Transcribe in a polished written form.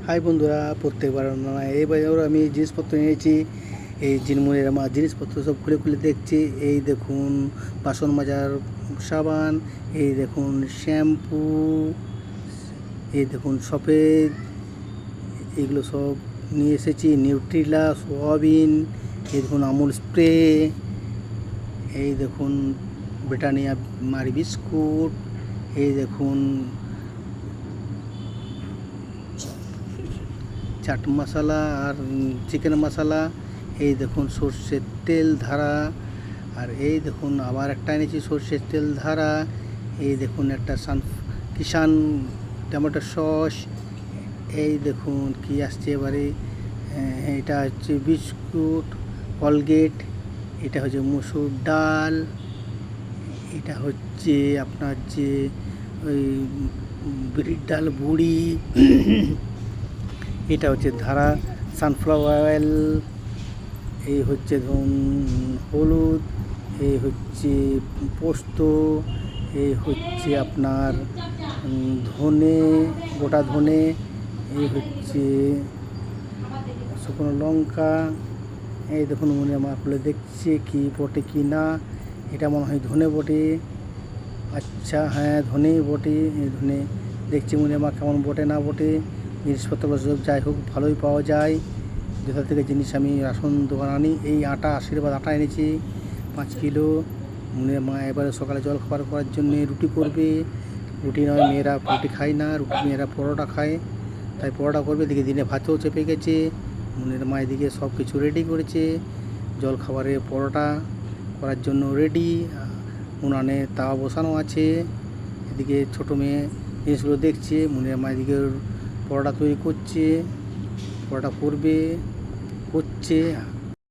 High বন্ধুরা, প্রত্যেকবার এইবার আমি জিনিসপত্র নিয়েছি। এই জিনমুনের আমার জিনিসপত্র সব খুলে খুলে দেখছি। এই দেখুন বাসন মাজার সাবান, এই দেখুন শ্যাম্পু, এই দেখুন সফেদ, এগুলো সব নিয়ে এসেছি। নিউট্রিলা, সোয়াবিন, এই দেখুন আমুল স্প্রে, এই দেখুন ব্রিটানিয়া মারি বিস্কুট, এই দেখুন চাট মশলা আর চিকেন মশলা, এই দেখুন সর্ষের তেল ধারা, আর এই দেখুন আবার একটা এনেছি সর্ষের তেল ধারা, এই দেখুন একটা কিষান টমেটো সস, এই দেখুন কি আসছে এবারে, এটা হচ্ছে বিস্কুট, কলগেট, এটা হচ্ছে মুসুর ডাল, এটা হচ্ছে আপনার যে ওই বিরির ডাল বুড়ি, এটা হচ্ছে ধারা সানফ্লাওয়ার অয়েল, এই হচ্ছে ধরুন হলুদ, এই হচ্ছে পোস্ত, এই হচ্ছে আপনার ধনে, গোটা ধনে, এই হচ্ছে শুকনো লঙ্কা, এই দেখুন মনে আমার খুলে দেখছে কি বটে কি না। এটা মনে হয় ধনে বটে। আচ্ছা হ্যাঁ, ধনে বটে। এই ধনে দেখছি মনে আমার কেমন বটে না বটে। জিনিসপত্রগুলো সব যাই হোক ভালোই পাওয়া যায়। যেটা থেকে জিনিস আমি রাশন দোকান আনি। এই আটা আশীর্বাদ আটা এনেছি 5 কিলো। মনে মা এবারে সকালে জল খাবার করার জন্যে রুটি করবে। রুটি নয়, মেয়েরা রুটি খায় না, রুটি মেয়েরা পরোটা খায়, তাই পরোটা করবে। দিকে দিনে ভাতও চেপে গেছে। মনের মা এদিকে সব কিছু রেডি করেছে। জল খাবারে পরোটা করার জন্য রেডি। উনানে তাওয়া বসানো আছে। এদিকে ছোটো মেয়ে জিনিসগুলো দেখছে। মনের মা এদিকে পরোটা তৈরি করছে, পরোটা করছে।